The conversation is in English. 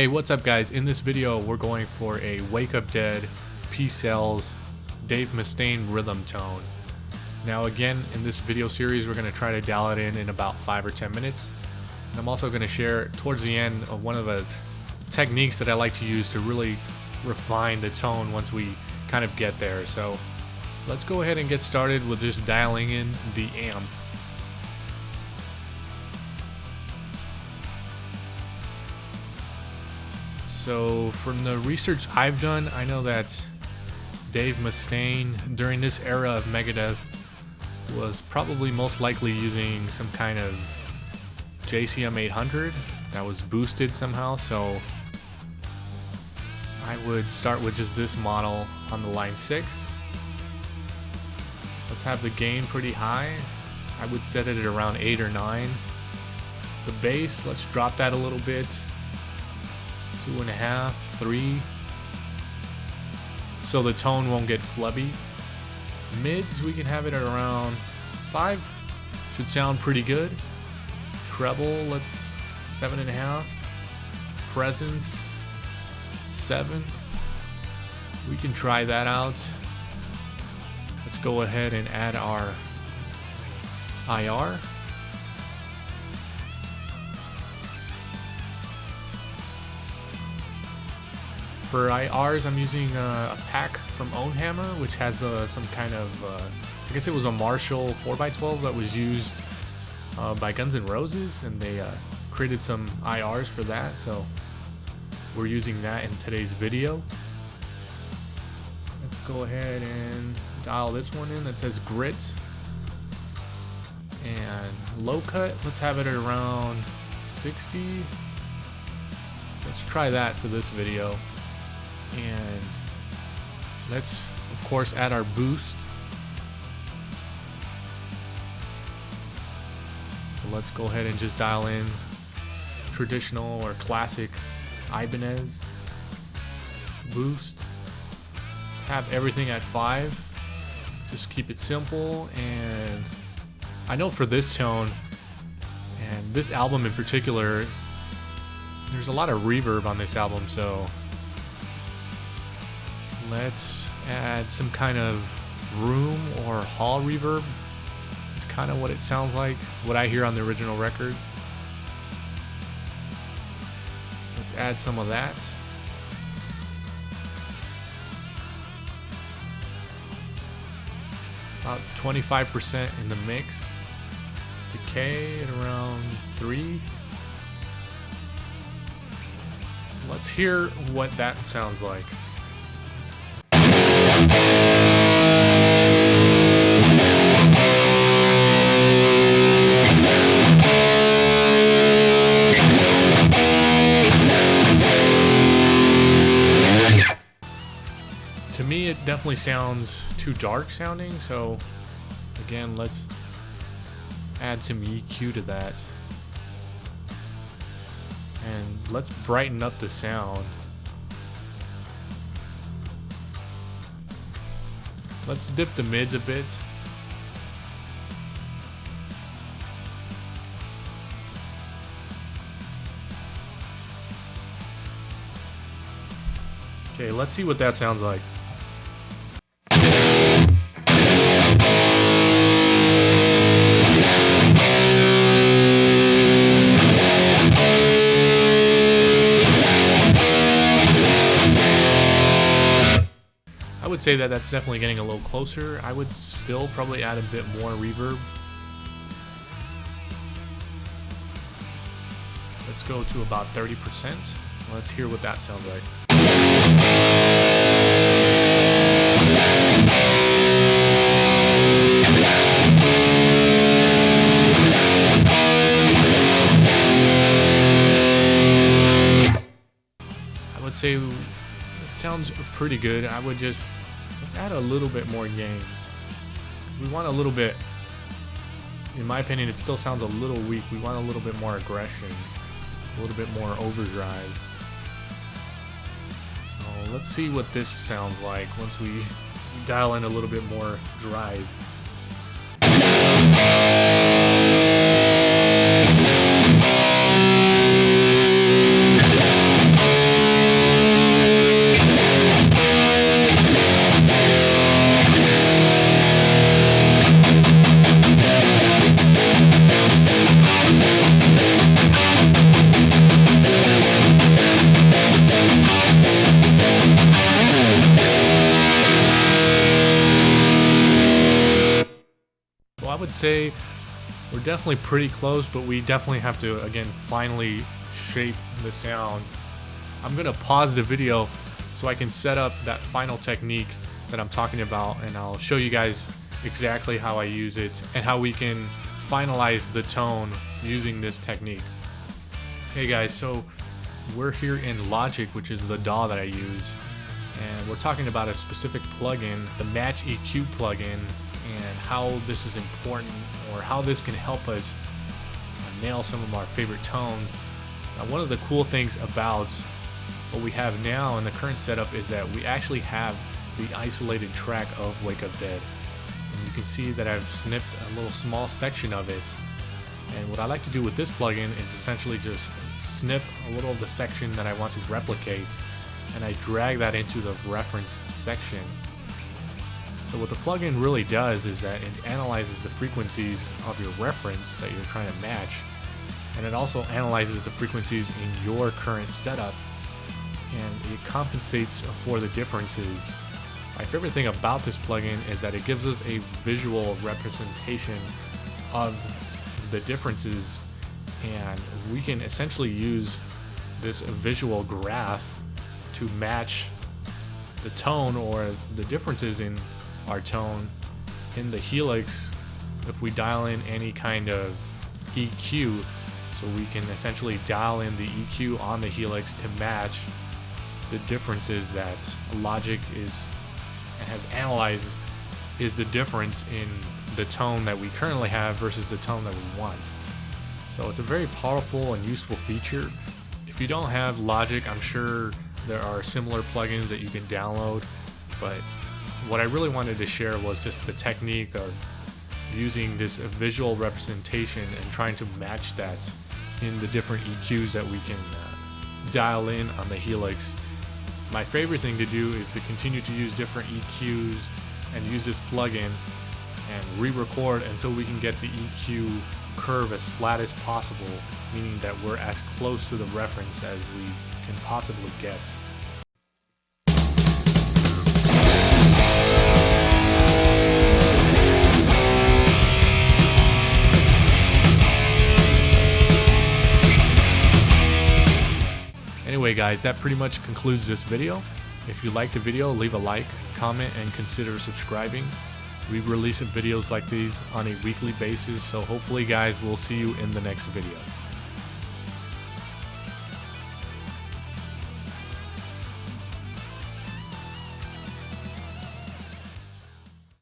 Hey, what's up guys? In this video we're going for a Wake Up Dead P-Cells Dave Mustaine rhythm tone. Now again, in this video series we're going to try to dial it in about 5 or 10 minutes. And I'm also going to share towards the end of one of the techniques that I like to use to really refine the tone once we kind of get there. So let's go ahead and get started with just dialing in the amp. So from the research I've done, I know that Dave Mustaine during this era of Megadeth was probably most likely using some kind of JCM 800 that was boosted somehow. So I would start with just this model on the line 6. Let's have the gain pretty high. I would set it at around 8 or 9. The bass, let's drop that a little bit. 2.5, 3. So the tone won't get flubby. Mids, we can have it at around 5. Should sound pretty good. Treble, let's 7.5. Presence, 7. We can try that out. Let's go ahead and add our IR. For IRs, I'm using a pack from Ownhammer, which has some kind of, I guess it was a Marshall 4x12 that was used by Guns N' Roses, and they created some IRs for that, so we're using that in today's video. Let's go ahead and dial this one in that says Grit. And low cut, let's have it at around 60. Let's try that for this video. And let's of course add our boost. So let's go ahead and just dial in traditional or classic Ibanez boost. Let's have everything at 5. Just keep it simple. And I know for this tone and this album in particular, there's a lot of reverb on this album, so let's add some kind of room or hall reverb. It's kind of what it sounds like, what I hear on the original record. Let's add some of that. About 25% in the mix. Decay at around 3. So let's hear what that sounds like. To me, it definitely sounds too dark sounding, so again, let's add some EQ to that. And let's brighten up the sound. Let's dip the mids a bit. Okay, let's see what that sounds like. I would say that that's definitely getting a little closer. I would still probably add a bit more reverb. Let's go to about 30%. Let's hear what that sounds like. I would say it sounds pretty good. I would just, let's add a little bit more gain. We want a little bit, in my opinion, it still sounds a little weak. We want a little bit more aggression, a little bit more overdrive. So let's see what this sounds like once we dial in a little bit more drive. would say we're definitely pretty close, but we definitely have to, again, finally shape the sound. I'm gonna pause the video so I can set up that final technique that I'm talking about, and I'll show you guys exactly how I use it and how we can finalize the tone using this technique. Hey guys, so we're here in Logic, which is the DAW that I use, and we're talking about a specific plugin, the Match EQ plugin, and how this is important, or how this can help us nail some of our favorite tones. Now, one of the cool things about what we have now in the current setup is that we actually have the isolated track of Wake Up Dead. And you can see that I've snipped a little small section of it. And what I like to do with this plugin is essentially just snip a little of the section that I want to replicate, and I drag that into the reference section. So what the plugin really does is that it analyzes the frequencies of your reference that you're trying to match, and it also analyzes the frequencies in your current setup, and it compensates for the differences. My favorite thing about this plugin is that it gives us a visual representation of the differences, and we can essentially use this visual graph to match the tone or the differences in our tone in the Helix if we dial in any kind of EQ. So we can essentially dial in the EQ on the Helix to match the differences that Logic has analyzed is the difference in the tone that we currently have versus the tone that we want. So it's a very powerful and useful feature. If you don't have Logic, I'm sure there are similar plugins that you can download, but what I really wanted to share was just the technique of using this visual representation and trying to match that in the different EQs that we can dial in on the Helix. My favorite thing to do is to continue to use different EQs and use this plugin and re-record until we can get the EQ curve as flat as possible, meaning that we're as close to the reference as we can possibly get. Anyway guys, that pretty much concludes this video. If you liked the video, leave a like, comment, and consider subscribing. We release videos like these on a weekly basis, so hopefully guys, we'll see you in the next video.